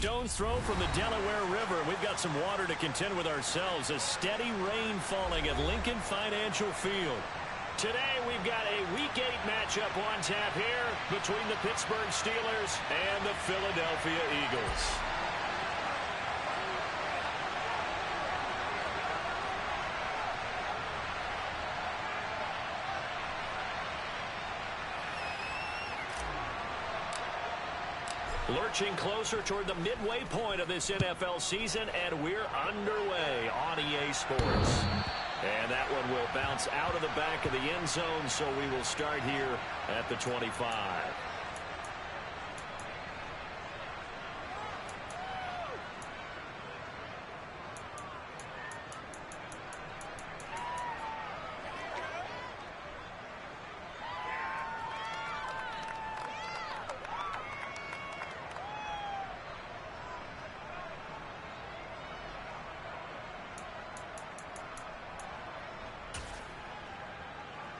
stone's throw from the Delaware River. We've got some water to contend with ourselves. A steady rain falling at Lincoln Financial Field. Today we've got a Week 8 matchup on tap here between the Pittsburgh Steelers and the Philadelphia Eagles. Lurching closer toward the midway point of this NFL season, and we're underway on EA Sports. And that one will bounce out of the back of the end zone, so we will start here at the 25.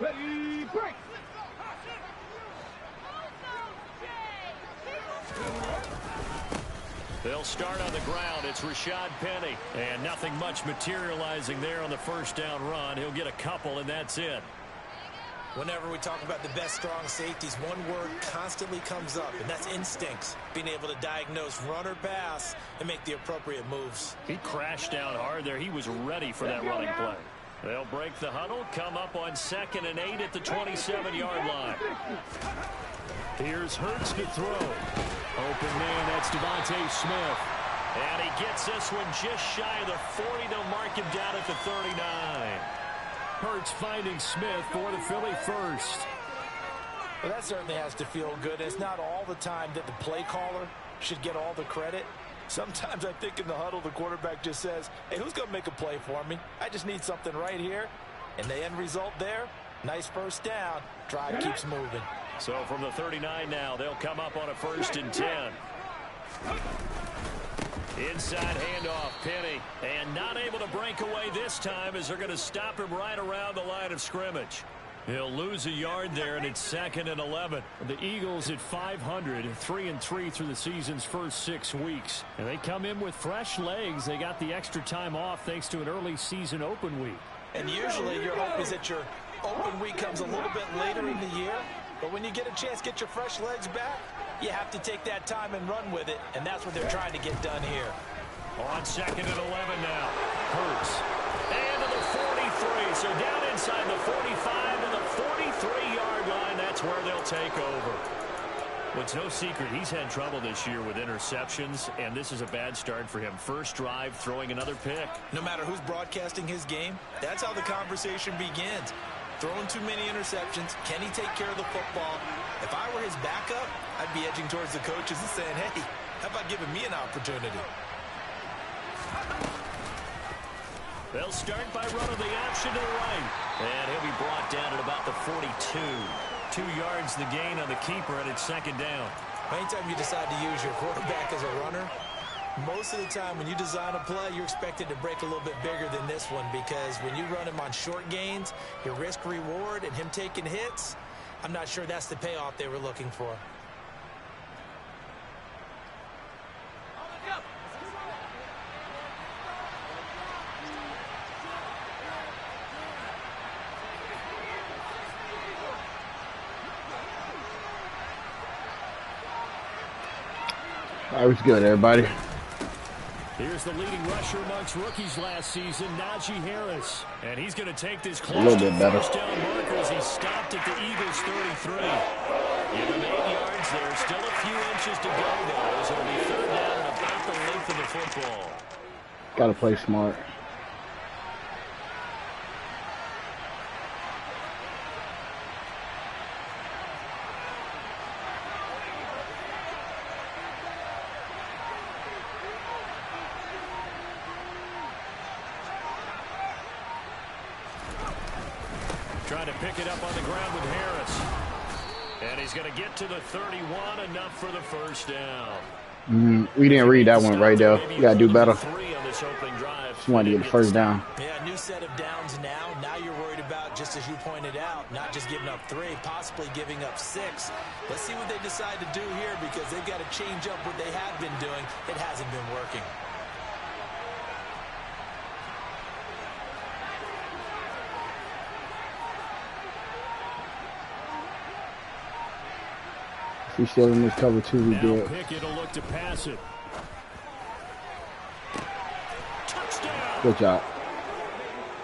Ready, break! They'll start on the ground. It's Rashad Penny. And nothing much materializing there on the first down run. He'll get a couple, and that's it. Whenever we talk about the best strong safeties, one word constantly comes up, and that's instincts. Being able to diagnose run or pass and make the appropriate moves. He crashed down hard there. He was ready for that running play. They'll break the huddle, come up on 2nd and 8 at the 27-yard line. Here's Hurts to throw. Open man, that's Devontae Smith. And he gets this one just shy of the 40. They'll mark him down at the 39. Hurts finding Smith for the Philly first. Well, that certainly has to feel good. It's not all the time that the play caller should get all the credit. Sometimes I think in the huddle, the quarterback just says, hey, who's going to make a play for me? I just need something right here. And the end result there, nice first down. Drive keeps moving. So from the 39 now, they'll come up on a 1st and 10. Inside handoff, Penny. And not able to break away this time as they're going to stop him right around the line of scrimmage. He'll lose a yard there, and it's 2nd and 11. The Eagles at 500, 3-3 through the season's first 6 weeks. And they come in with fresh legs. They got the extra time off thanks to an early season open week. And usually your hope is that your open week comes a little bit later in the year. But when you get a chance to get your fresh legs back, you have to take that time and run with it. And that's what they're trying to get done here. On 2nd and 11 now. Hurts. And to the 43. So down inside the 45 to the 43-yard line. That's where they'll take over. Well, it's no secret he's had trouble this year with interceptions, and this is a bad start for him. First drive, throwing another pick. No matter who's broadcasting his game, that's how the conversation begins. Throwing too many interceptions. Can he take care of the football? If I were his backup, I'd be edging towards the coaches and saying, hey, how about giving me an opportunity? They'll start by running the option to the right. And he'll be brought down at about the 42. 2 yards the gain on the keeper, and it's 2nd down. Anytime you decide to use your quarterback as a runner, most of the time when you design a play, you're expected to break a little bit bigger than this one, because when you run him on short gains, your risk-reward and him taking hits, I'm not sure that's the payoff they were looking for. All right, what's good, everybody? Here's the leading rusher amongst rookies last season, Najee Harris. And he's going to take this close a little bit better. First down marker as he stopped at the Eagles' 33. Give him 8 yards there. Still a few inches to go, though, as it'll be 3rd down and about the length of the football. Got to play smart. Trying to pick it up on the ground with Harris. And he's going to get to the 31, enough for the first down. We didn't read that one right there. You gotta do better. Just wanted to get the first down. Yeah, new set of downs now. Now you're worried about, just as you pointed out, not just giving up 3, possibly giving up 6. Let's see what they decide to do here, because they've got to change up what they have been doing. It hasn't been working. If we still in this cover 2, we good. Pickett will look to pass it. Touchdown. Good job.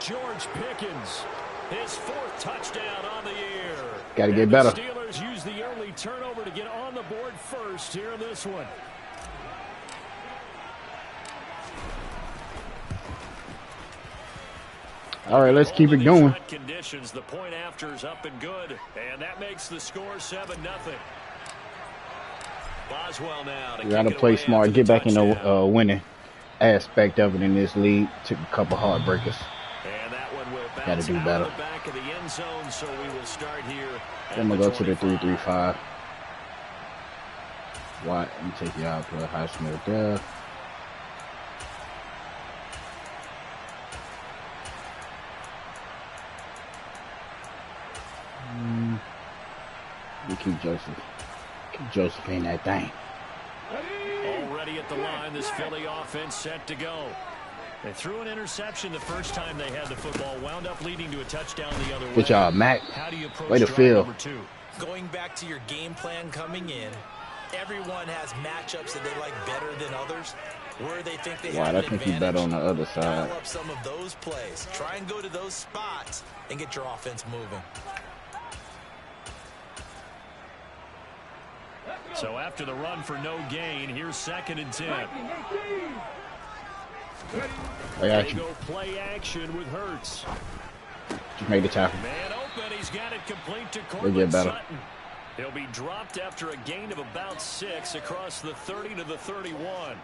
George Pickens, his 4th touchdown on the year. Got to get better. The Steelers use the early turnover to get on the board first here in this one. All right, let's keep it going. Conditions, the point after is up and good, and that makes the score 7-0. Boswell now. You got to play smart, get back in the winning aspect of it in this league. Took a couple heartbreakers. And that one will got to do better. The back of the end zone, so we will start here. I'm going to go to the 3-3-5. Watt, let me take you out, put Highsmith there. We keep Joseph. Keep Joseph in that thing. Already at the line, this Philly offense set to go. They threw an interception the first time they had the football, wound up leading to a touchdown the other way. Good job, Mac. How do you approach way to feel. Going back to your game plan coming in, everyone has matchups that they like better than others. Where they think they have an I think you bet on the other side. Dial up some of those plays. Try and go to those spots and get your offense moving. So after the run for no gain, here's 2nd and 10. They go play action with Hurts. Just made the tackle. Man open, he's got it complete to They get better. Sutton. He'll be dropped after a gain of about 6 across the 30 to the 31.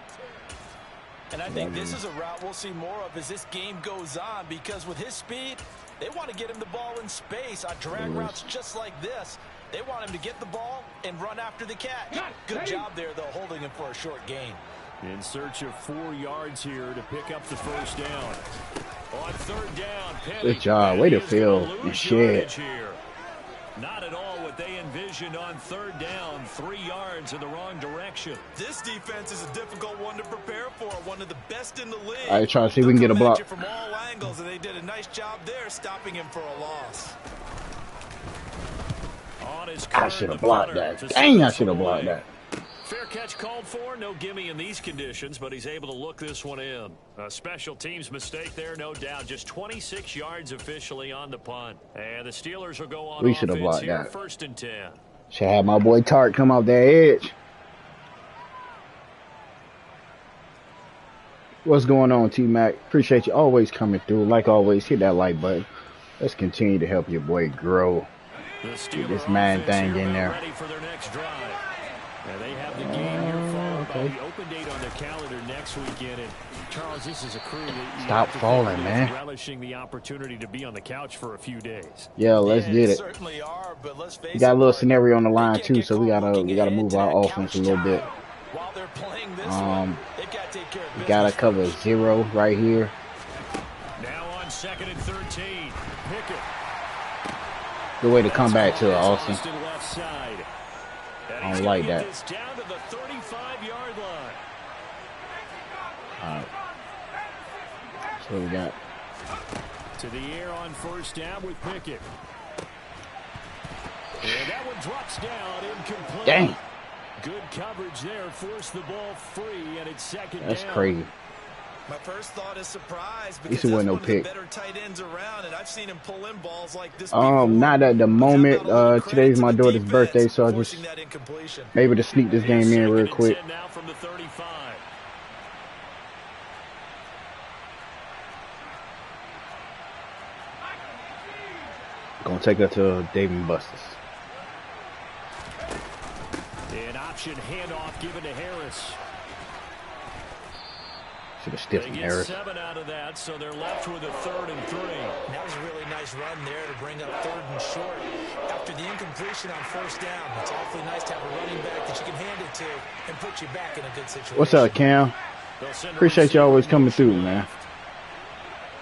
And I think this is a route we'll see more of as this game goes on, because with his speed, they want to get him the ball in space on drag routes just like this. They want him to get the ball and run after the catch. Good job there, though, holding him for a short gain. In search of 4 yards here to pick up the first down. On 3rd down, Penny. Good job. Way to field and shit. Not at all what they envisioned on 3rd down. 3 yards in the wrong direction. This defense is a difficult one to prepare for. One of the best in the league. All right, try to see if we can get a block. From all angles, and they did a nice job there stopping him for a loss. I should have blocked that. Dang, I should have blocked that. Fair catch called for. No gimme in these conditions, but he's able to look this one in. A special teams mistake there, no doubt. Just 26 yards officially on the punt. And the Steelers will go on we should have blocked here, that. 1st and 10. Should have my boy Tart come off that edge. What's going on, T-Mac? Appreciate you always coming through. Like always, hit that like button. Let's continue to help your boy grow. Get this man thing in there. Ready for their next drive. And they have the game here followed by the open date on their calendar next weekend. And Charles, this is a crew that stop falling, man. Relishing the opportunity to be on the couch for a few days. Yeah, let's get it. Certainly are, but let's face we got a little scenario on the line too, so we gotta move our offense a little bit. While they're playing this one, they've got to take care of we gotta cover 0 right here. Now on 2nd and 13, Pickett. Good way to come back to it, Austin. I don't like that. Down to the 35-yard line. All right. So we got to the air on 1st down with Pickett. And that one drops down incomplete. Dang. Good coverage there. Forced the ball free, and it's 2nd down. That's crazy. My first thought is surprise, because that's one of the better tight ends around, and I've seen him pull in balls like this not at the moment. Today's my daughter's birthday, so I just maybe to sneak this game in real quick. Now from the 35. Gonna take her to Dave and Buster's. An option handoff given to Harris. Should have stiffened Harris. 7 out of that, so they're left with a 3rd and 3. That was a really nice run there to bring up 3rd and short. After the incompletion on 1st down, it's awfully nice to have a running back that you can hand it to and put you back in a good situation. What's up, Cam? Appreciate you always coming through, man.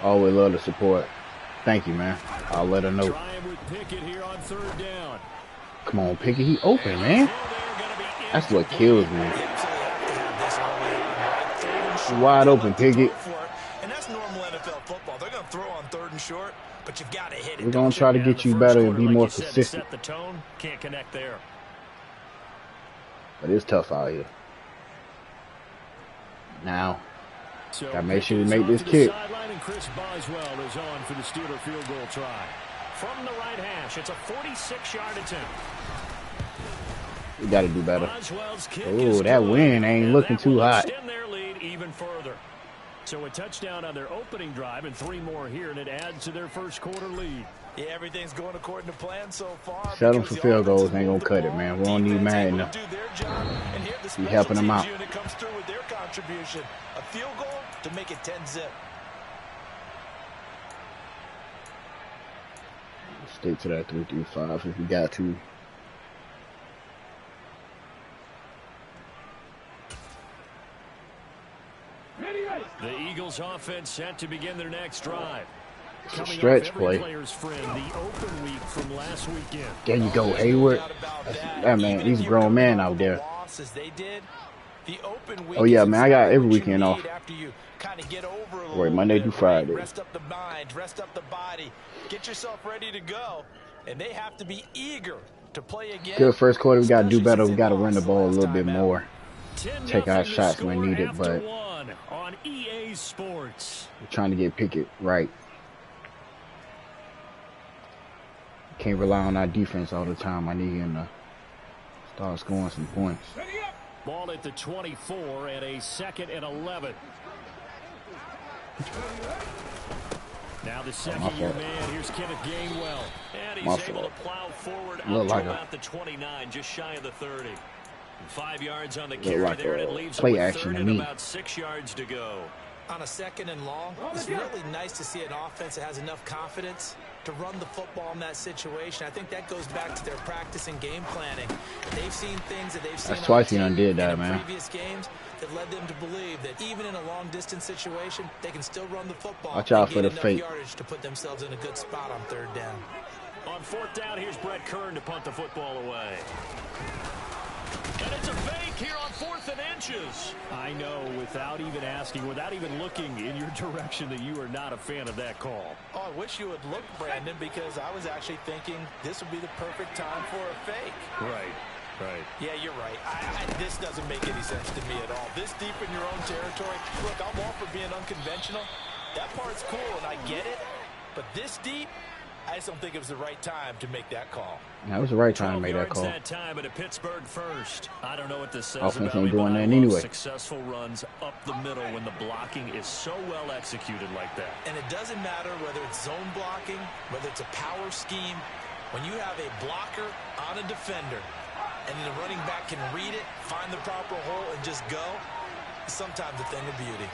Always love the support. Thank you, man. I'll let her know. With Pickett here on 3rd down. Come on, Pickett. He open, man. That's what kills me. Wide open, Pickett. And that's normal NFL football. They're going to throw on 3rd and short, but you've got to hit it. We're going to try to get you better and be more consistent. Set the tone. Can't connect there. But it's tough out here. Now, got to make sure we make this kick. And Chris Boswell is on for the Steeler field goal try. From the right hash, it's a 46-yard attempt. We got to do better. Oh, that wind ain't looking too hot. Extend their lead even further. So a touchdown on their opening drive and 3 more here, and it adds to their first quarter lead. Yeah, everything's going according to plan so far. Settle for field goals ain't going to cut it, man. We don't need Madden to be helping them out. Comes through with their contribution. A field goal to make it 10-zip. Stick to that 3-3-5 if we got to. The Eagles offense set to begin their next drive. It's a stretch play. The open week from last weekend. There you go, Hayward. That man, he's a grown man out there. Oh yeah, man, I got every weekend off. Wait, Monday through Friday. Rest up the mind, rest up the body, get yourself ready to go, and they have to be eager to play again. Good first quarter. We got to do better. We got to run the ball a little bit more. Take our shots when needed, but on EA Sports. We're trying to get Pickett right. Can't rely on our defense all the time. I need him to start scoring some points. Ball at the 24 and a 2nd and 11. Now the second-year man. Here's Kenneth Gainwell. And he's able to plow forward up to about the 29, just shy of the 30. 5 yards on the carry there, and it leaves play him with action 3rd to and me. about 6 yards to go. On a 2nd and long, it's really nice to see an offense that has enough confidence to run the football in that situation. I think that goes back to their practice and game planning. They've seen things that they've seen. That's twice he done did that, man. Previous games that led them to believe that even in a long distance situation, they can still run the football. Watch out for the enough fake. Yardage to put themselves in a good spot on 3rd down. On 4th down, here's Brett Kern to punt the football away. And it's a fake here on 4th and inches. I know, without even asking, without even looking in your direction, that you are not a fan of that call. Oh, I wish you would look, Brandon, because I was actually thinking this would be the perfect time for a fake. Right. Yeah, you're right. This doesn't make any sense to me at all. This deep in your own territory, look, I'm all for being unconventional. That part's cool, and I get it. But this deep, I just don't think it was the right time to make that call. Yeah, it was the right time to make that call. That time at a Pittsburgh first. I don't know what this says Offense about ain't doing that anyway. Successful runs up the middle when the blocking is so well executed like that. And it doesn't matter whether it's zone blocking, whether it's a power scheme. When you have a blocker on a defender, and the running back can read it, find the proper hole, and just go, it's sometimes a thing of beauty.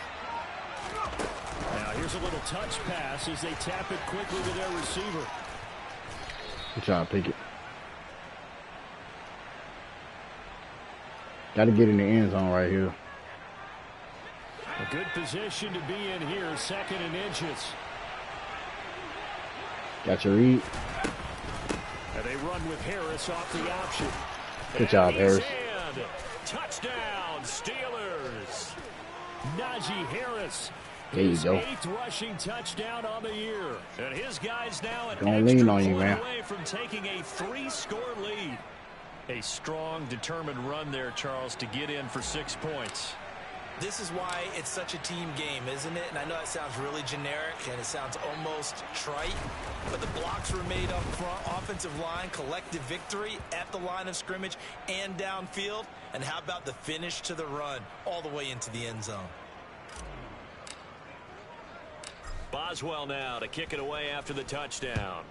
Now here's a little touch pass as they tap it quickly to their receiver. Good job, Pickett. Got to get in the end zone right here. A good position to be in here, 2nd and inches. Got your read. And they run with Harris off the option. Good job, Harris. Touchdown, Steelers. Najee Harris. There you go. 8th rushing touchdown on the year. And his guys now don't lean on you, man. Away from taking a 3-score lead. A strong, determined run there, Charles, to get in for 6 points. This is why it's such a team game, isn't it? And I know it sounds really generic and it sounds almost trite, but the blocks were made up front, offensive line, collective victory at the line of scrimmage and downfield. And how about the finish to the run all the way into the end zone? Boswell now to kick it away after the touchdown.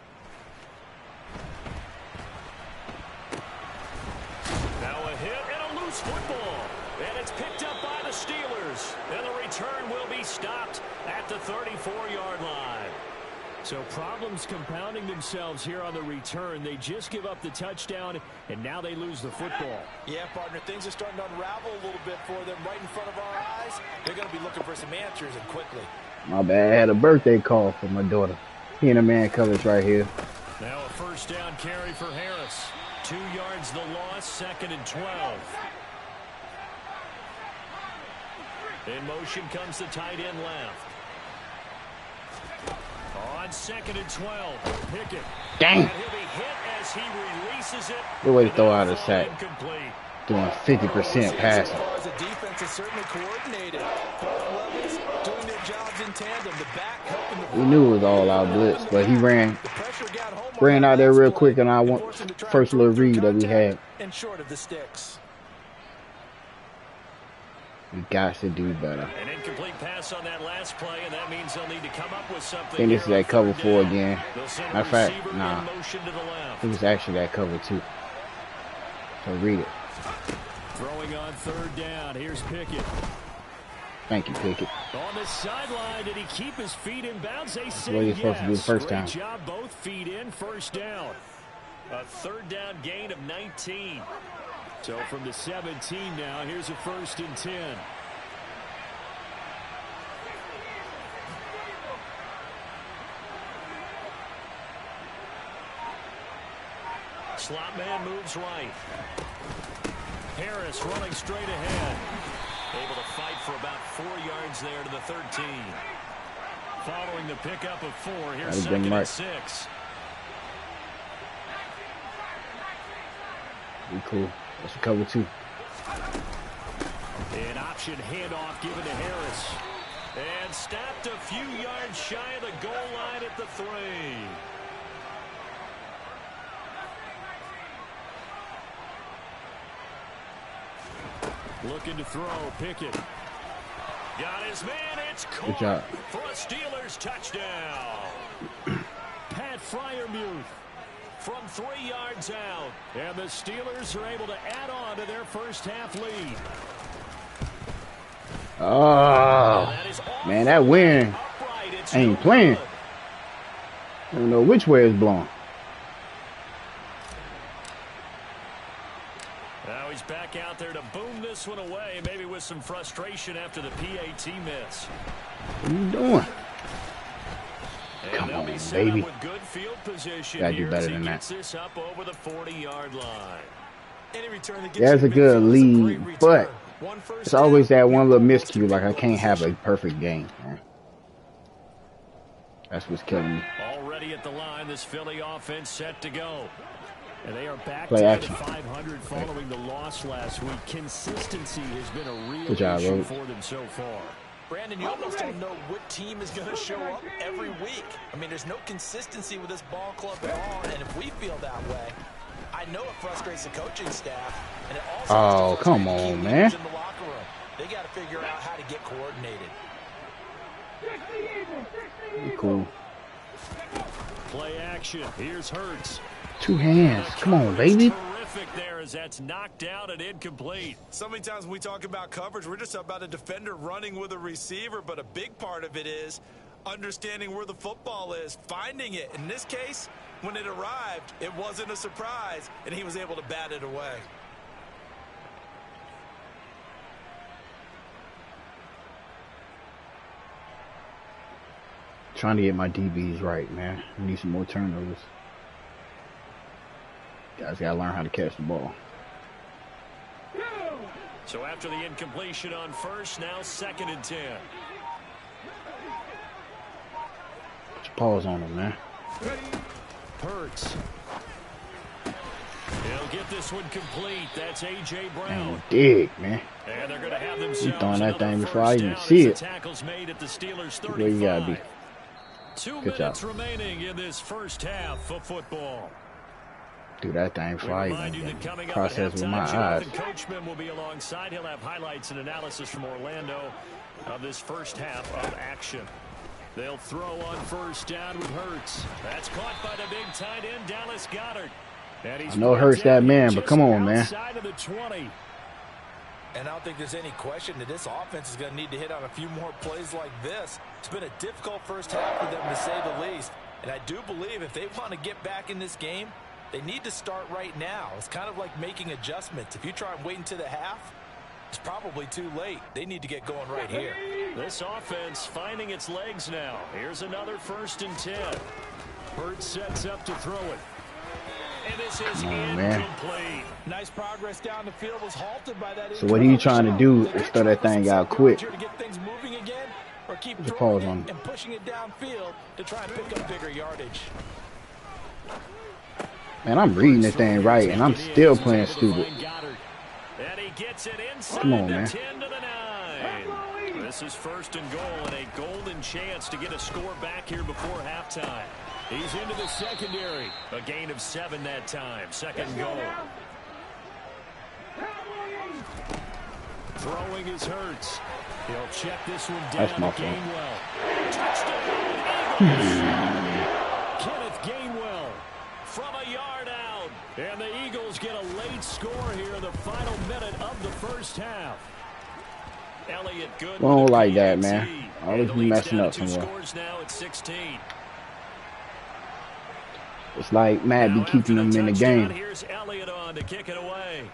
Now a hit and a loose football. And it's picked up by the Steelers. And the return will be stopped at the 34-yard line. So problems compounding themselves here on the return. They just give up the touchdown, and now they lose the football. Yeah, partner, things are starting to unravel a little bit for them right in front of our eyes. They're going to be looking for some answers, and quickly. My bad. I had a birthday call for my daughter. He in a man coverage right here. Now a first down carry for Harris. 2 yards the loss, 2nd and 12. In motion comes the tight end left. On 2nd and 12, Pickett. Dang. And he'll be hit as he releases it. Good way to throw out a sack. Doing 50% passing. The defense is certainly coordinated. Both levels doing their jobs in tandem. The back helping the... We knew it was all out blitz, but he ran out there real quick, and I want first little read that we had. And short of the sticks. We got to do better. An incomplete pass on that last play, and that means they'll need to come up with something. I think this is that cover 4 again. Matter of fact, nah. It was actually that cover 2. So read it. Throwing on 3rd down. Here's Pickett. Thank you, Pickett. On the sideline, did he keep his feet in bounds? They say what you're supposed to do the first time. Great job, both feet in, first down. A 3rd down gain of 19. So from the 17 now, here's a 1st and 10. Slot man moves right. Harris running straight ahead. Able to fight for about 4 yards there to the 13. Following the pickup of 4, here's 2nd and 6. Be cool. That's a cover 2. An option handoff given to Harris. And stopped a few yards shy of the goal line at the 3. Looking to throw, Pickett. Got his man, it's caught for a Steelers touchdown. Pat Freiermuth from 3 yards out. And the Steelers are able to add on to their first half lead. Oh, man, that wind ain't playing. I don't know which way it's blowing. Now he's back out there to boom this one away, maybe with some frustration after the PAT miss. What are you doing? Come on, baby. With good field position gotta do better than that. This up over the 40-yard line. That's a good lead, but it's always that one little miscue. Like I can't have a perfect game, man. That's what's killing me. Already at the line, this Philly offense set to go. And they are back Play to action. 500 following the loss last week. Consistency has been a real job, issue Rob. for them so far. Brandon, you almost don't know what team is going to show up every week. I mean, there's no consistency with this ball club at all, and if we feel that way, I know it frustrates the coaching staff, and it also come on, man. In the locker room. They got to figure out how to get coordinated. Cool. Play action. Here's Hurts. 2 hands. Come on, baby. Terrific there as that's knocked out and incomplete. So many times when we talk about coverage, we're just about a defender running with a receiver, but a big part of it is understanding where the football is, finding it. In this case, when it arrived, it wasn't a surprise, and he was able to bat it away. Trying to get my DBs right, man. I need some more turnovers. Guys gotta learn how to catch the ball. So after the incompletion on first, now 2nd and 10. Put your paws on him, man. Hurts. He'll get this one complete. That's A.J. Brown. Man, dig, man. And they're going to have themselves you throwing that thing before I even down see it. Tackles made at the Steelers 35. Where you gotta be. 2 Good minutes job. remaining in this first half of football. Do that thing before I even process with my eyes. Jonathan Coachman will be alongside. He'll have highlights and analysis from Orlando of this first half of action. They'll throw on first down with Hurts. That's caught by the big tight end, Dallas Goedert. And he's I know it hurts that man, but come on, man. Outside of the 20. And I don't think there's any question that this offense is going to need to hit on a few more plays like this. It's been a difficult first half for them, to say the least. And I do believe if they want to get back in this game, they need to start right now. It's kind of like making adjustments. If you try and wait until the half, it's probably too late. They need to get going right here. This offense finding its legs now. Here's another 1st and 10. Hurts sets up to throw it. And this is incomplete. Nice progress down the field was halted by that. So what are you trying to do is throw that thing out quick? To get things moving again, or keep throwing it and pushing it downfield to try and pick up bigger yardage. Man, I'm reading this thing right, and I'm still playing stupid. And he gets it inside. Come on, man. 10 to the 9. This is 1st and goal, and a golden chance to get a score back here before halftime. He's into the secondary. A gain of 7 that time. 2nd goal. Throwing his Hurts. He'll check this one down. That's my fault. Gainwell. Touchdown, Eagles. Kenneth Gainwell from a yard out. And the Eagles get a late score here in the final minute of the first half. Elliott good. Don't like that, man. Always be messing up somewhere. Scores now at 16. It's like Matt be keeping them in the game. Here's Elliott on to kick it away.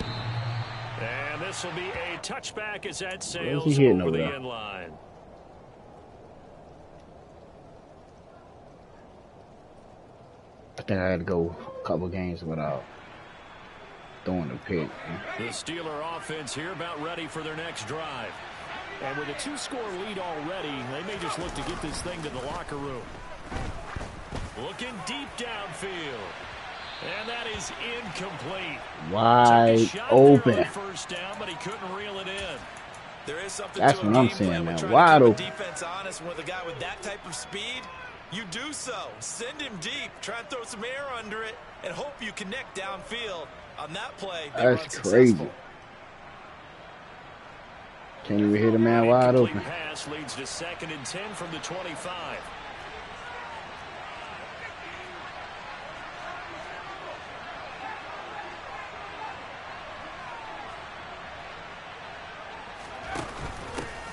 And this will be a touchback as that sails over the end line. I think I had to go a couple games without throwing the pick. The Steeler offense here about ready for their next drive. And with a 2-score lead already, they may just look to get this thing to the locker room. Looking deep downfield. And that is incomplete. Wide open. First down, but he couldn't reel it in. There is something That's to what a I'm game saying, plan man. when Wide trying to open. keep the defense honest with a guy with that type of speed. You do so. Send him deep. Try and throw some air under it and hope you connect downfield. On that play, that's crazy. Can't even hit a man wide open. Pass leads to 2nd and 10 from the 25.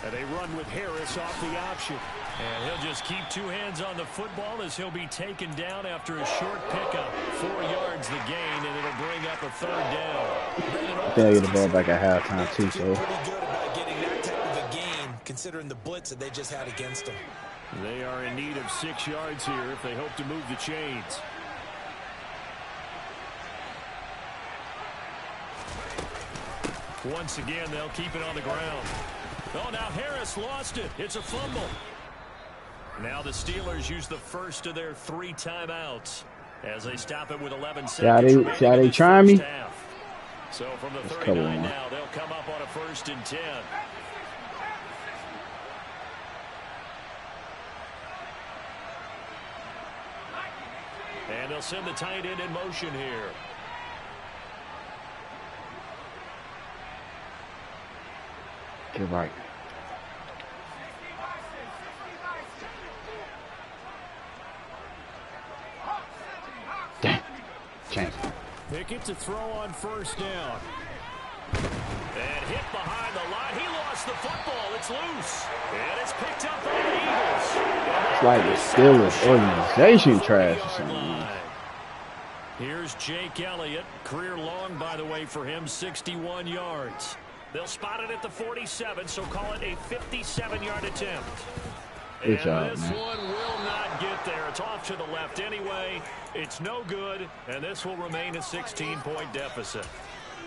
And they run with Harris off the option. And he'll just keep 2 hands on the football as he'll be taken down after a short pickup. 4 yards the gain, and it'll bring up a 3rd down. They'll get the ball back at halftime, too, so. Pretty good about getting that type of a gain, considering the blitz that they just had against them. They are in need of 6 yards here if they hope to move the chains. Once again, they'll keep it on the ground. Oh, now Harris lost it. It's a fumble. Now the Steelers use the first of their 3 timeouts as they stop it with 11 seconds. See how they try me? So from the 39 now, they'll come up on a 1st and 10. And they'll send the tight end in motion here. Get right. Damn. Chance. Pickett to throw on 1st down. And hit behind the line. He lost the football. It's loose. And it's picked up by the Eagles. It's like the Steelers organization trash or something. Here's Jake Elliott. Career long, by the way, for him, 61 yards. They'll spot it at the 47, so call it a 57-yard attempt. Good job, this one will not get there. It's off to the left anyway. It's no good, and this will remain a 16-point deficit.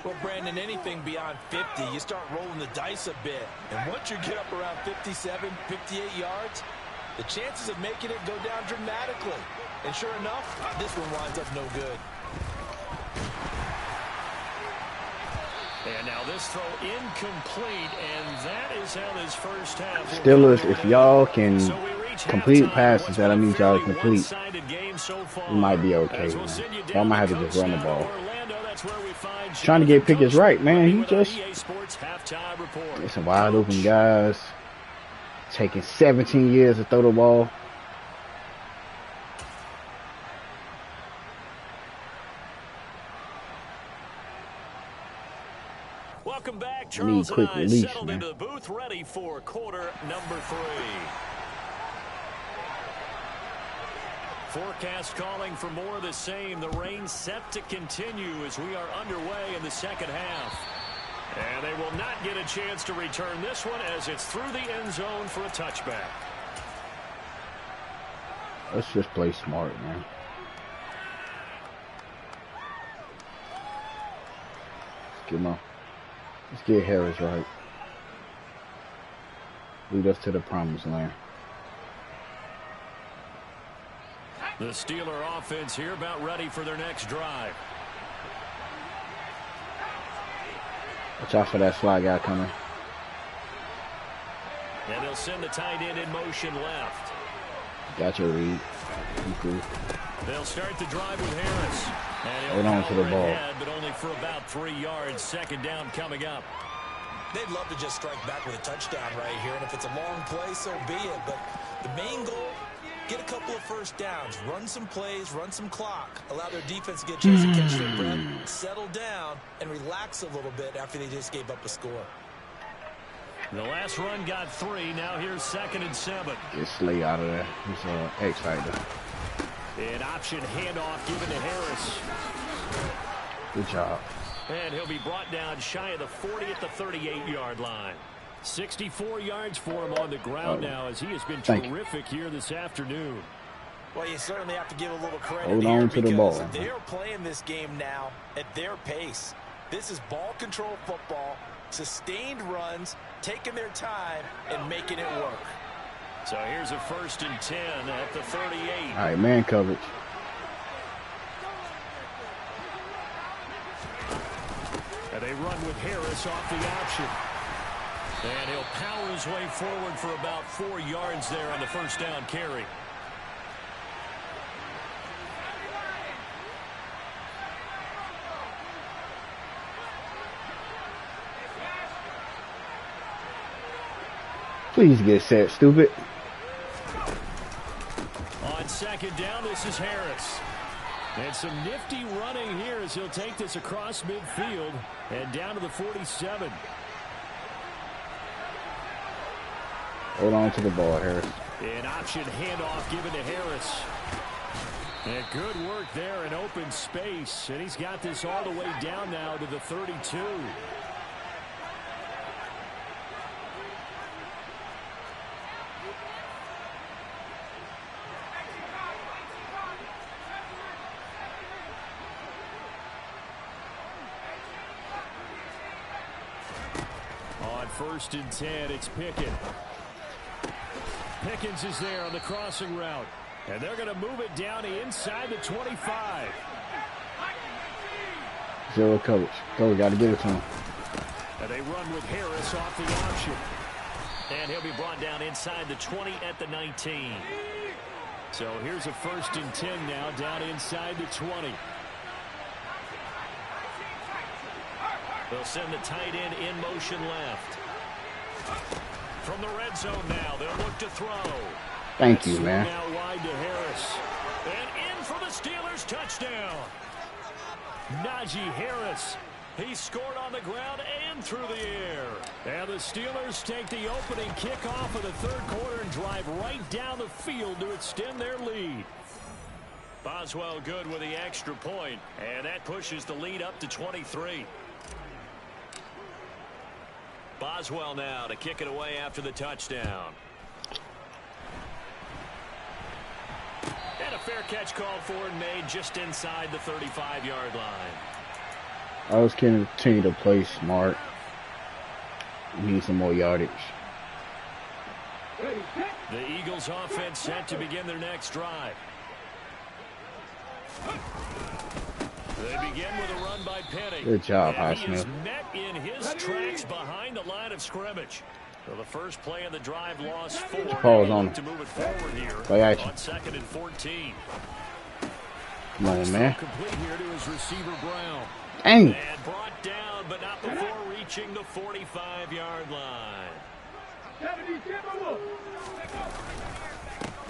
Well, Brandon, anything beyond 50, you start rolling the dice a bit. And once you get up around 57, 58 yards, the chances of making it go down dramatically. And sure enough, this one winds up no good. And now this throw incomplete, and that is how this first half. Steelers, if y'all can complete passes that I need y'all to complete, it might be okay. Y'all might have to just run the ball. Trying to get Pickett right, man. He just, it's some wide open guys. Taking 17 years to throw the ball. Welcome back. Need Charles quick and I release, settled man. into the booth, ready for quarter number 3. Forecast calling for more of the same. The rain set to continue as we are underway in the second half. And they will not get a chance to return this one as it's through the end zone for a touchback. Let's just play smart, man. Let's get Harris right. Lead us to the promised land. The Steeler offense here about ready for their next drive. Watch out for that slide guy coming. And they'll send the tight end in motion left. Got your read. Cool. They'll start the drive with Harris. And hold on to the ball. Ahead, but only for about 3 yards. Second down coming up. They'd love to just strike back with a touchdown right here, and if it's a long play, so be it. But the main goal, get a couple of first downs, run some plays, run some clock, allow their defense to get a chance to catch their breath, settle down, and relax a little bit after they just gave up a score. The last run got 3. Now here's 2nd and 7. Get Slay out of there. He's X-Factor. An option handoff given to Harris. Good job. And he'll be brought down shy of the 40 at the 38-yard line. 64 yards for him on the ground now as he has been terrific here this afternoon. Well, you certainly have to give a little credit. Hold on to the ball. They are playing this game now at their pace. This is ball control football, sustained runs, taking their time, and making it work. So here's a 1st and 10 at the 38. All right, man coverage. And they run with Harris off the option. And he'll power his way forward for about 4 yards there on the first down carry. Please get set, stupid. On 2nd down, this is Harris. And some nifty running here as he'll take this across midfield and down to the 47. Hold on to the ball, Harris. An option handoff given to Harris. And good work there in open space. And he's got this all the way down now to the 32. On 1st and 10, it's Pickett. Pickens is there on the crossing route. And they're going to move it down inside the 25. Zero coverage. Go, got to give it to him. And they run with Harris off the option. And he'll be brought down inside the 20 at the 19. So here's a 1st and 10 now down inside the 20. They'll send the tight end in motion left. From the red zone now, they'll look to throw. Thank you, man. Now wide to Harris. And in for the Steelers touchdown. Najee Harris. He scored on the ground and through the air. And the Steelers take the opening kickoff of the 3rd quarter and drive right down the field to extend their lead. Boswell good with the extra point, and that pushes the lead up to 23. Boswell now to kick it away after the touchdown. And a fair catch called for and made just inside the 35-yard line. I was continue to play smart. We need some more yardage. The Eagles offense set to begin their next drive. They begin with a run by Penny. Good job, and he Highsmith. is met in his tracks behind the line of scrimmage. So the first play of the drive lost 4. Pause on to move it forward here play action. on 2nd and 14. Come on, man. Complete here to his receiver Brown. Dang. And brought down, but not before reaching the 45-yard line.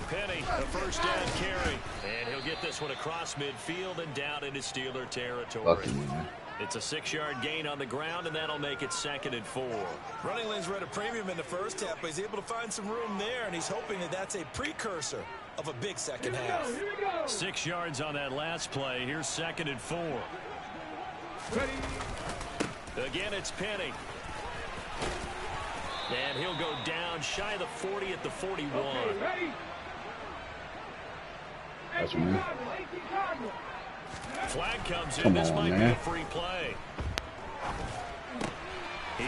Penny, the first down carry. And he'll get this one across midfield and down into Steeler territory. Lucky, man. It's a 6-yard gain on the ground, and that'll make it 2nd and 4. Running lanes were at a premium in the first half, but he's able to find some room there, and he's hoping that that's a precursor of a big second half. 6 yards on that last play. Here's 2nd and 4. Again, it's Penny. And he'll go down shy of the 40 at the 41. That's me. Flag comes in. Come this on, might man. be a free play.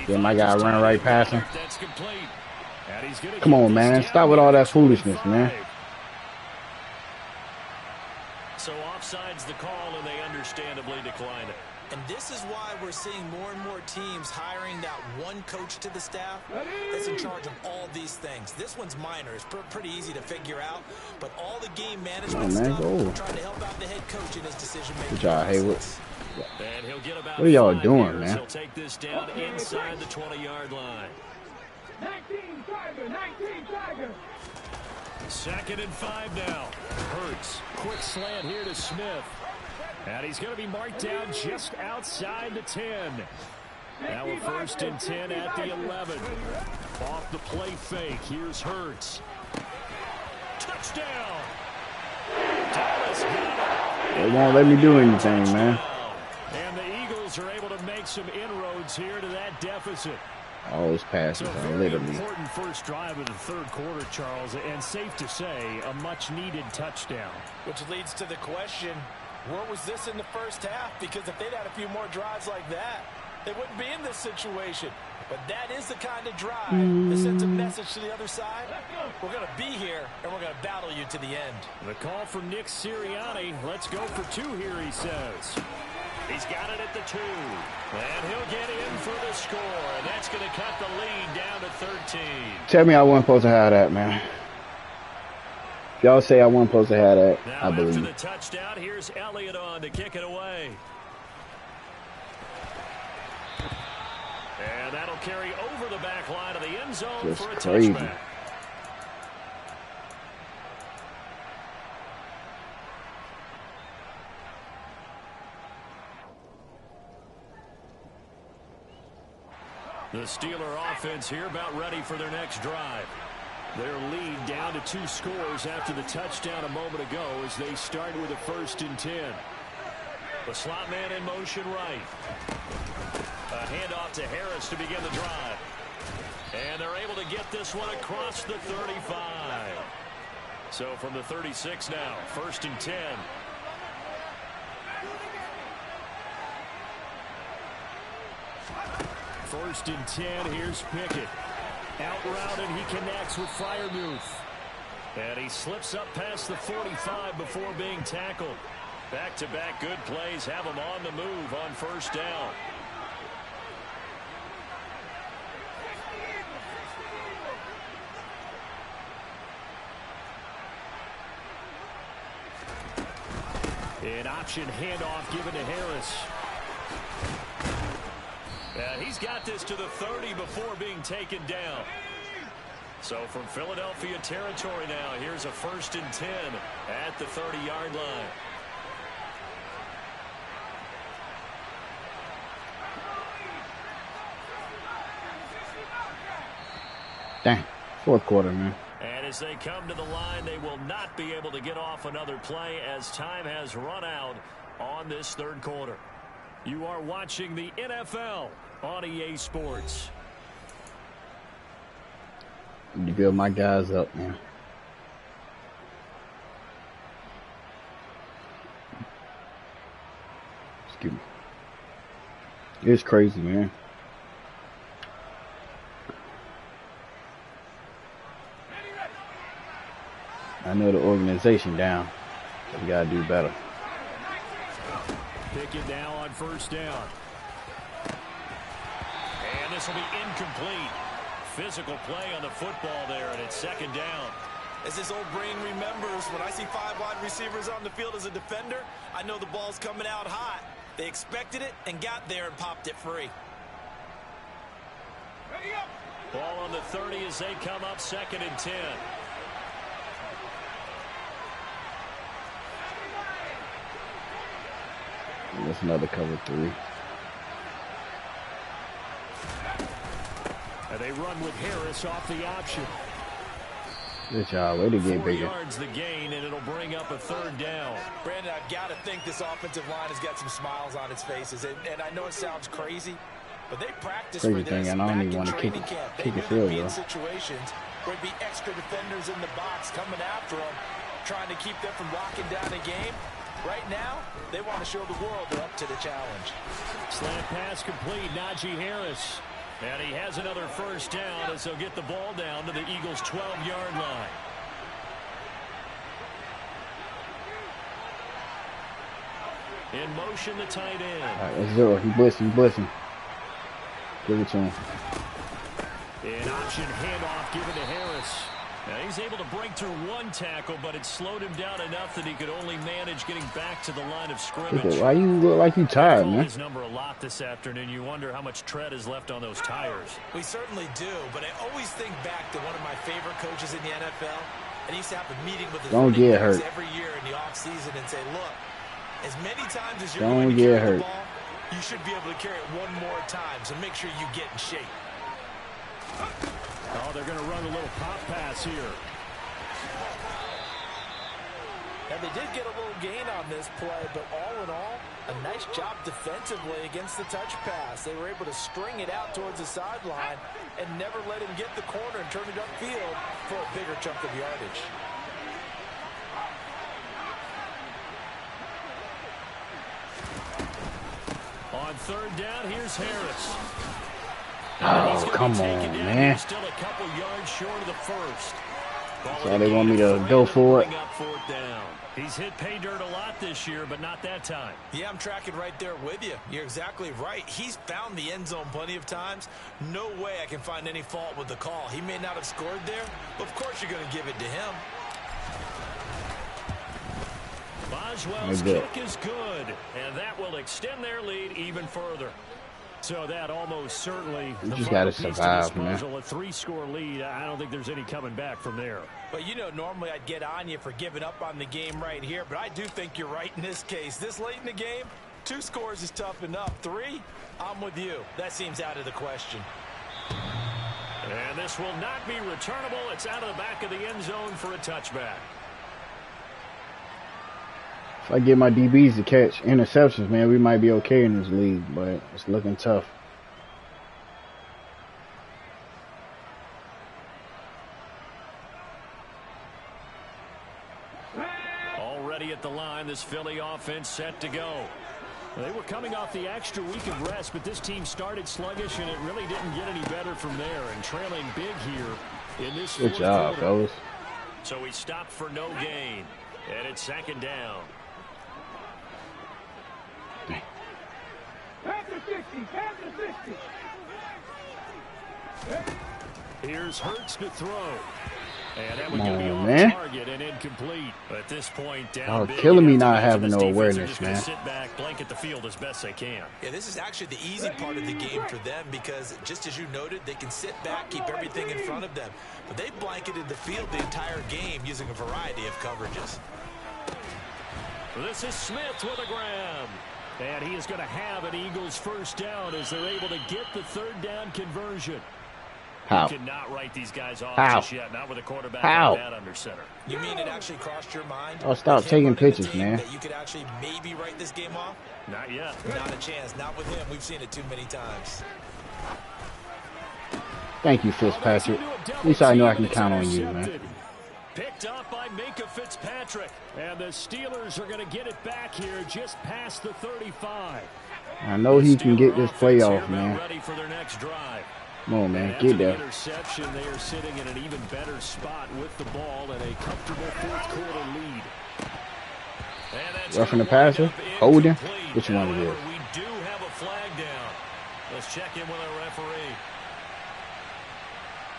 Yeah, my guy run right past him. That's complete. And he's gonna Come on, man. Stop with all that foolishness, man. So offside's the call, and they understandably declined it. And this is why we're seeing more and more teams hiring that one coach to the staff that's in charge of all these things. This one's minor. It's pretty easy to figure out. But all the game management stuff, trying to help out the head coach in his decision-making. Good job, Haywood. And he'll get about what are y'all doing, years. man? He'll take this down inside the 20-yard line. 19 Tiger. 2nd and 5 now. Hurts. Quick slant here to Smith. And he's going to be marked down just outside the 10. Now a 1st and 10 at the 11. Off the play fake. Here's Hurts. Touchdown. Dallas got it. They won't let me do anything, man. And the Eagles are able to make some inroads here to that deficit. All those passes are literally. Important first drive of the 3rd quarter, Charles, and safe to say a much-needed touchdown. Which leads to the question, where was this in the first half? Because if they'd had a few more drives like that, they wouldn't be in this situation. But that is the kind of drive that sends a message to the other side. We're going to be here, and we're going to battle you to the end. The call from Nick Sirianni. Let's go for 2 here, he says. He's got it at the 2. And he'll get in for the score. And that's going to cut the lead down to 13. Tell me I wasn't supposed to have that, man. If y'all say I wasn't supposed to have that, now, I believe. After the touchdown, here's Elliott on to kick it away. And that'll carry over the back line of the end zone Just for a crazy. touchback. The Steeler offense here about ready for their next drive. Their lead down to 2 scores after the touchdown a moment ago as they start with a 1st and 10. The slot man in motion right. A handoff to Harris to begin the drive. And they're able to get this one across the 35. So from the 36 now, 1st and 10. First and 10, here's Pickett. Out route, and he connects with Freiermuth. And he slips up past the 45 before being tackled. Back-to-back good plays have him on the move on 1st down. An option handoff given to Harris. And he's got this to the 30 before being taken down. So from Philadelphia territory now, here's a 1st and 10 at the 30-yard line. Dang, 4th quarter, man. And as they come to the line, they will not be able to get off another play as time has run out on this 3rd quarter. You are watching the NFL on EA Sports. You build my guys up, man. Excuse me. It's crazy, man. I know the organization down. But we gotta do better. Pickett now on 1st down. And this will be incomplete. Physical play on the football there, and it's 2nd down. As his old brain remembers, when I see 5 wide receivers on the field as a defender, I know the ball's coming out hot. They expected it and got there and popped it free. Ball on the 30 as they come up 2nd and 10. And that's another cover 3. They run with Harris off the option. Good job. Way to get 4 bigger. yards the gain, and it'll bring up a 3rd down. Brandon, I've got to think this offensive line has got some smiles on its faces. And I know it sounds crazy, but they practice for this thing, and I don't even want to kick a field goal. Situations where it'd be extra defenders in the box coming after them, trying to keep them from locking down a game. Right now, they want to show the world they're up to the challenge. Slant pass complete, Najee Harris. And he has another 1st down as they'll get the ball down to the Eagles' 12-yard line. In motion, the tight end. All right, let's do it. He's blitzing. Give it to him. An option handoff given to Harris. Now he's able to break through 1 tackle, but it slowed him down enough that he could only manage getting back to the line of scrimmage. Why you look like you tired, man? His number a lot this afternoon. You wonder how much tread is left on those tires. We certainly do, but I always think back to one of my favorite coaches in the NFL, and he used to have a meeting with his running backs every year in the offseason and say, look, as many times as you're going to carry the ball, you should be able to carry it 1 more time, so make sure you get in shape. Oh, they're going to run a little pop pass here. And they did get a little gain on this play, but all in all, a nice job defensively against the touch pass. They were able to string it out towards the sideline and never let him get the corner and turn it upfield for a bigger chunk of yardage. On 3rd down, here's Harris. Oh, come on, man. Still a couple yards short of the 1st. So they want me to go for it. He's hit pay dirt a lot this year, but not that time. Yeah, I'm tracking right there with you. You're exactly right. He's found the end zone plenty of times. No way I can find any fault with the call. He may not have scored there, but of course you're going to give it to him. Boswell's kick is good, and that will extend their lead even further. So that almost certainly you just got to survive, man. A 3-score lead. I don't think there's any coming back from there. But, you know, normally I'd get on you for giving up on the game right here, but I do think you're right in this case. This late in the game, 2 scores is tough enough. 3, I'm with you. That seems out of the question. And this will not be returnable. It's out of the back of the end zone for a touchback. If I get my DBs to catch interceptions, man, we might be okay in this league, but it's looking tough. Already at the line, this Philly offense set to go. They were coming off the extra week of rest, but this team started sluggish, and it really didn't get any better from there. And trailing big here in this Good job, fellas. So he stopped for no gain, and it's 2nd down. Here's Hurts to throw. And that was going to be on target and incomplete. But at this point, down big, killing me not having no awareness, man. Sit back, blanket the field as best they can. Yeah, this is actually the easy part of the game for them because, just as you noted, they can sit back, keep everything in front of them. But they blanketed the field the entire game using a variety of coverages. This is Smith with a grab. And he is going to have an Eagles 1st down as they're able to get the 3rd down conversion. How? You cannot write these guys off just yet, not with a quarterback like that under center. You mean it actually crossed your mind? Oh, stop taking pictures, man. That you could actually maybe write this game off? Not yet. Not a chance. Not with him. We've seen it too many times. Thank you, Fitzpatrick. At least I know I can count on you, man. Picked up by Minka Fitzpatrick. And the Steelers are going to get it back here just past the 35. I know he can get this playoff, man. Ready for their next drive. Come on, man. Get there. Interception. They are sitting in an even better spot with the ball and a comfortable 4th quarter lead. Roughing the passer, holding, which one it is. We do have a flag down. Let's check in with our referee.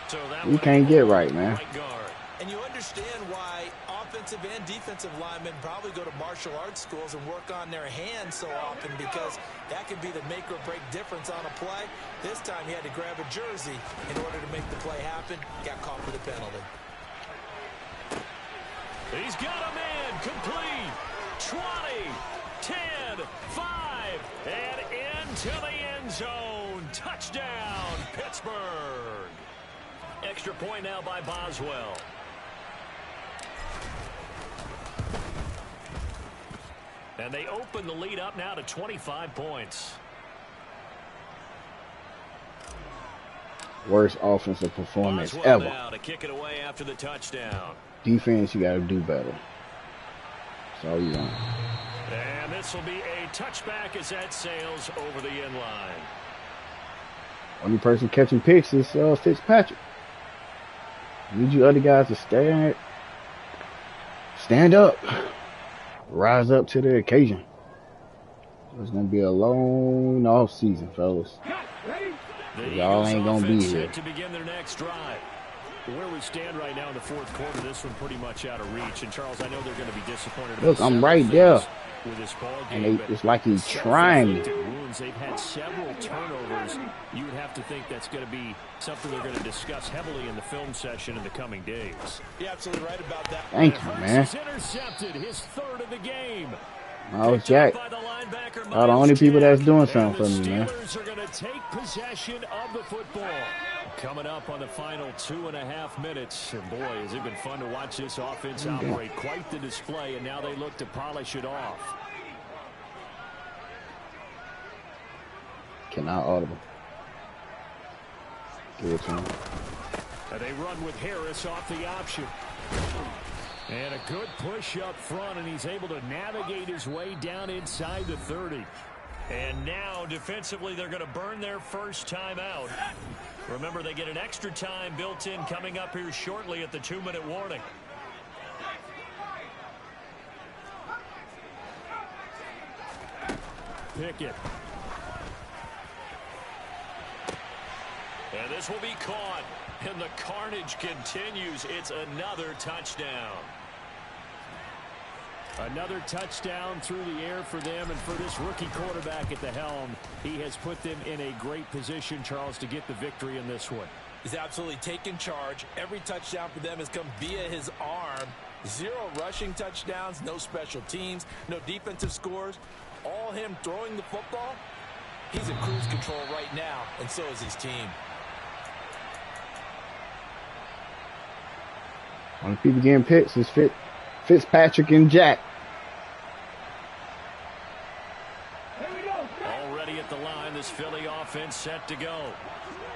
So that you can't get right, man. Right guard. And you understand why offensive and defensive linemen probably go to martial arts schools and work on their hands so often because that can be the make or break difference on a play. This time he had to grab a jersey in order to make the play happen. Got caught for the penalty. He's got a man complete. 20, 10, 5, and into the end zone. Touchdown, Pittsburgh. Extra point now by Boswell. And they open the lead up now to 25 points. Worst offensive performance Boswell ever. Now to kick it away after the touchdown. Defense, you got to do better. That's all you want. And this will be a touchback as that sails over the end line. Only person catching picks is Fitzpatrick. Need you other guys to stand up. Rise up to the occasion. It's going to be a long off season, fellas. Y'all ain't going to be here. To begin their next drive. Where we stand right now in the fourth quarter, this one pretty much out of reach. And Charles, I know they're going to be disappointed. Look, I'm right there. With this ball game, and it's like he's trying me. They've had several turnovers. You would have to think that's going to be something they're going to discuss heavily in the film session in the coming days. You're absolutely right about that. Thank you, man. Intercepted his third of the game. Oh, Jack. Y'all the only people that's doing something for me, man. The Steelers are going to take possession of the football. Coming up on the final 2.5 minutes. And boy, has it been fun to watch this offense operate. Quite the display, and now they look to polish it off. Cannot audible. Give it to him. And they run with Harris off the option. And a good push up front, and he's able to navigate his way down inside the 30. And now, defensively, they're going to burn their first time out. Remember, they get an extra time built in coming up here shortly at the 2-minute warning. Pickett. And this will be caught. And the carnage continues. It's another touchdown. Another touchdown through the air for them, and for this rookie quarterback at the helm, he has put them in a great position, Charles, to get the victory in this one. He's absolutely taken charge. Every touchdown for them has come via his arm. 0 rushing touchdowns, no special teams, no defensive scores. All him throwing the football. He's in cruise control right now, and so is his team. Only people getting picks is Fitzpatrick and Jack. Already at the line, this Philly offense set to go.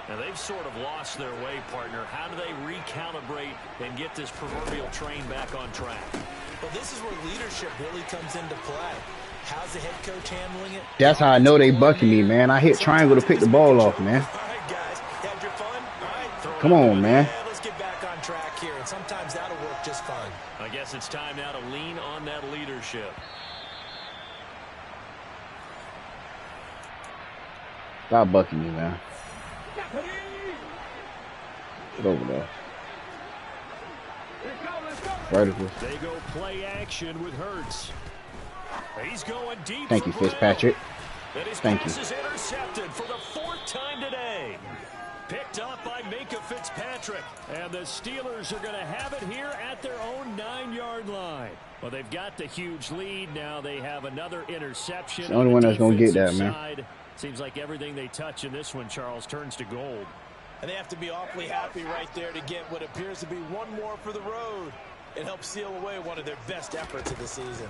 And they've sort of lost their way, partner. How do they recalibrate and get this proverbial train back on track? Well, this is where leadership really comes into play. How's the head coach handling it? That's how I know they bucking me, man. I hit triangle to pick the ball off, man. All right, guys. Had your fun? All right. Come on, man. Yeah, let's get back on track here, and sometimes that'll work just fine. I guess it's time now to lean on that leadership. Stop bucking me, man. Get over there. Vertical. They go play action with Hurts. He's going deep. Thank you, Fitzpatrick. Thank you. This is intercepted for the 4th time today. Picked up by Minka Fitzpatrick. And the Steelers are going to have it here at their own 9-yard line. Well, they've got the huge lead. Now they have another interception. The only one that's going to get that, man. Seems like everything they touch in this one, Charles, turns to gold. And they have to be awfully happy right there to get what appears to be one more for the road. It helps seal away one of their best efforts of the season.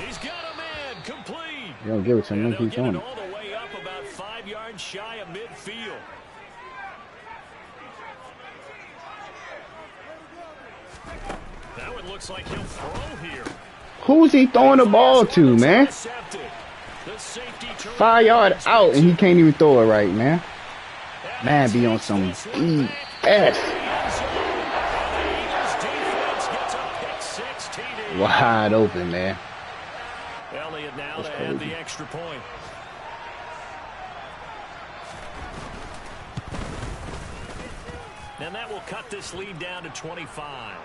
He's got a man complete. You don't give it to him. He's on it. All the way up about 5 yards shy of midfield. Now it looks like he'll throw here. Who's he throwing the ball to, man? 5 yards out, and he can't even throw it right, man. Man, be on some BS. Wide open, man. Elliott now to add the extra point. And that will cut this lead down to 25.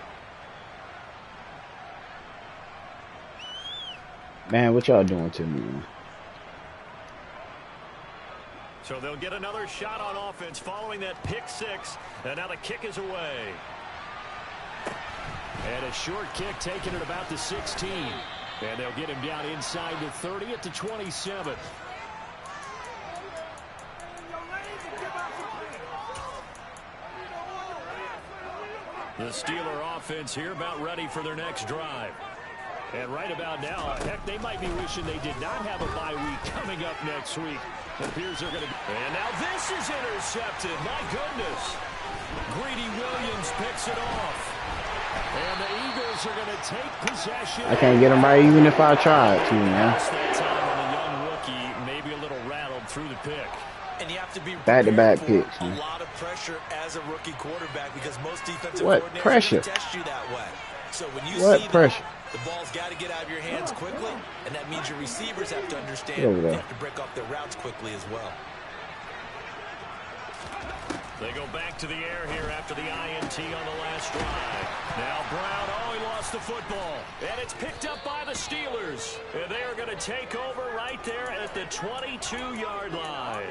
Man, what y'all doing to me, man? So they'll get another shot on offense following that pick 6. And now the kick is away. And a short kick taken at about the 16. And they'll get him down inside the 30 at the 27. The Steeler offense here about ready for their next drive. And right about now, heck, they might be wishing they did not have a bye week coming up next week. It appears they're going to be. And now this is intercepted. My goodness. Greedy Williams picks it off. And the Eagles are going to take possession. I can't get him right even if I tried to, man. That time on a young rookie, maybe a little rattled through the pick. And you have to be back-to-back picks, a lot of pressure as a rookie quarterback because most defensive what coordinators pressure? Test you that way. So when you What see pressure? That, the ball's got to get out of your hands quickly, and that means your receivers have to understand they have to break off their routes quickly as well. They go back to the air here after the INT on the last drive. Now Brown, he lost the football. And it's picked up by the Steelers. And they are going to take over right there at the 22-yard line.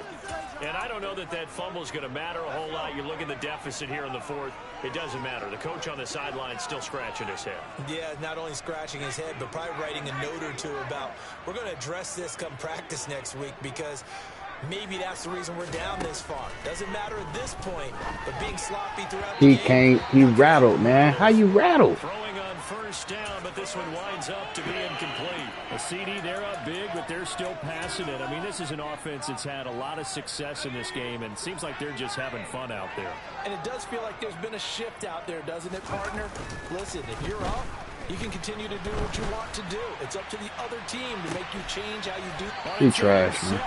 And I don't know that that fumble is going to matter a whole lot. You look at the deficit here in the fourth. It doesn't matter. The coach on the sideline still scratching his head. Yeah, not only scratching his head, but probably writing a note or two about, we're going to address this come practice next week because maybe that's the reason we're down this far. Doesn't matter at this point, but being sloppy throughout the game. He rattled, man. How you rattled? Throwing on first down, but this one winds up to be incomplete. A CD, they're up big, but they're still passing it. I mean, this is an offense that's had a lot of success in this game, and it seems like they're just having fun out there. And it does feel like there's been a shift out there, doesn't it, partner? Listen, if you're up, you can continue to do what you want to do. It's up to the other team to make you change how you do. He trash, man.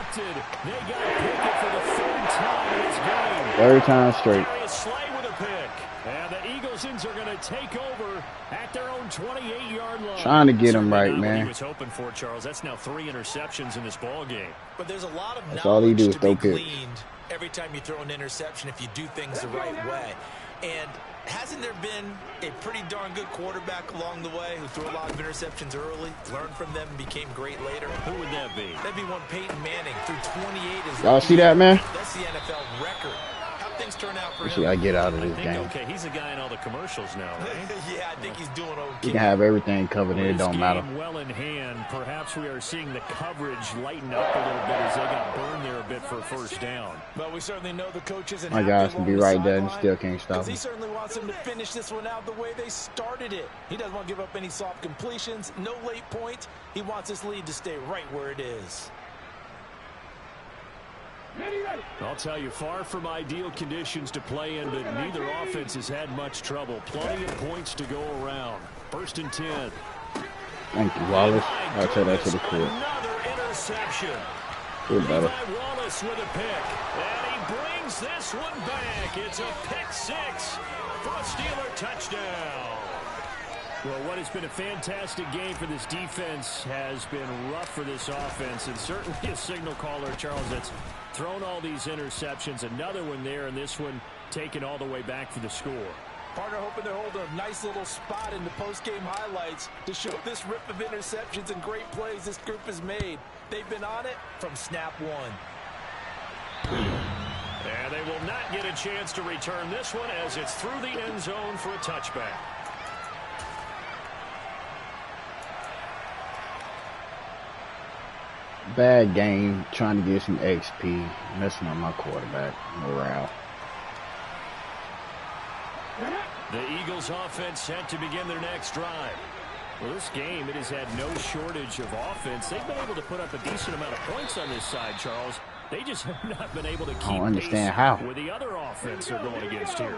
They got to pick it for the third time in this game. Third time straight. Slay with a pick. And the Eaglesons are going to take over at their own 28-yard line. Trying to get him right, man. He was hoping for, Charles. That's now 3 interceptions in this ball game. But there's a lot of That's all he do is throw picks. Every time you throw an interception, if you do things the right way. And hasn't there been a pretty darn good quarterback along the way who threw a lot of interceptions early, learned from them, and became great later? Who would that be? That'd be one Peyton Manning threw 28. Y'all see that, man? That's the NFL record. How things turn out for him? See, I get out of this game. Okay, he's a guy in all the commercials now, right? Yeah, I think he's doing okay. You can have everything covered and it don't matter. Well in hand, perhaps we are seeing the coverage lighten up a little bit as they got burned there a bit for a first down. But we certainly know the coach isn't my guys can be right there and still can't stop him. He certainly wants them to finish this one out the way they started it. He doesn't want to give up any soft completions, no late points. He wants his lead to stay right where it is. I'll tell you, far from ideal conditions to play in, but neither offense has had much trouble. Plenty of points to go around. 1st and 10. Thank you, Wallace. I'll tell that to the court. Another interception. Feel better. Wallace with a pick. And he brings this one back. It's a pick 6 for a Steeler touchdown. Well, what has been a fantastic game for this defense has been rough for this offense, and certainly a signal caller, Charles, that's thrown all these interceptions. Another one there, and this one taken all the way back for the score. Partner hoping to hold a nice little spot in the post-game highlights to show this rip of interceptions and great plays this group has made. They've been on it from snap one. And they will not get a chance to return this one as it's through the end zone for a touchback. Bad game, trying to get some XP, messing up my quarterback morale. The Eagles offense set to begin their next drive. Well, this game, it has had no shortage of offense. They've been able to put up a decent amount of points on this side, Charles. They just have not been able to keep pace with the other offense they're going against here.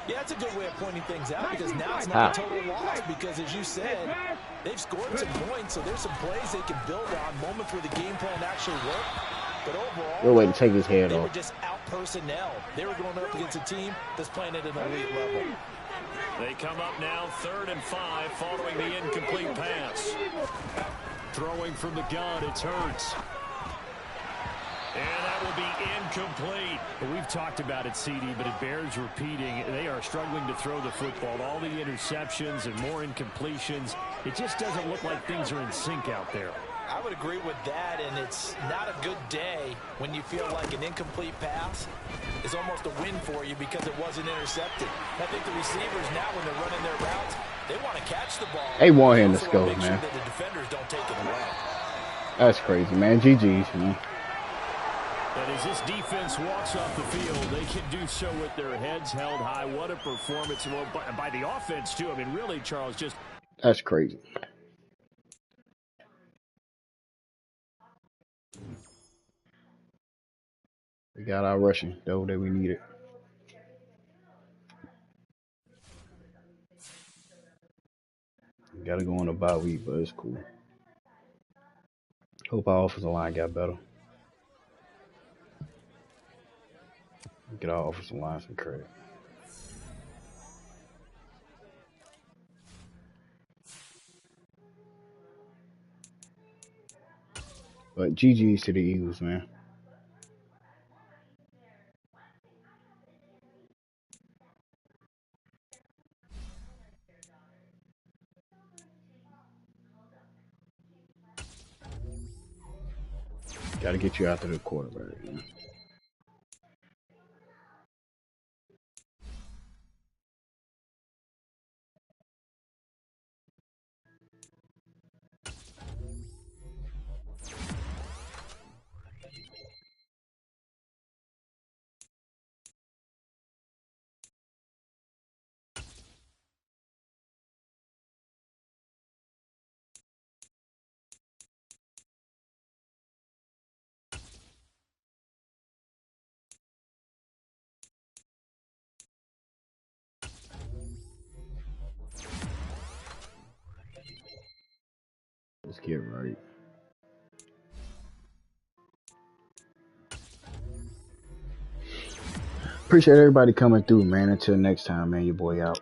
Yeah, that's a good way of pointing things out because now it's not a total loss because, as you said, they've scored some points, so there's some plays they can build on, moments where the game plan actually worked. But overall, good way to take his head they off. were just out-personnel. They were going up against a team that's playing at an elite level. They come up now 3rd and 5 following the incomplete pass. Throwing from the gun, it's Hurts. And that will be incomplete. Well, we've talked about it, CD, but it bears repeating. They are struggling to throw the football. All the interceptions and more incompletions. It just doesn't look like things are in sync out there. I would agree with that, and it's not a good day when you feel like an incomplete pass is almost a win for you because it wasn't intercepted. I think the receivers now, when they're running their routes, they want to catch the ball. They want him to score, man. Sure that the defenders don't take it away. That's crazy, man. GG's, man. And And as this defense walks off the field, they can do so with their heads held high. What a performance. Well, by the offense, too. I mean, really, Charles, just... That's crazy. We got our rushing, though, that we needed. We got to go on a bye week, but it's cool. Hope our offensive line got better. Get our offensive line some credit. But GG's to the Eagles, man. Got to get you after the quarterback, man. Let's get right. Appreciate everybody coming through, man. Until next time, man. Your boy out.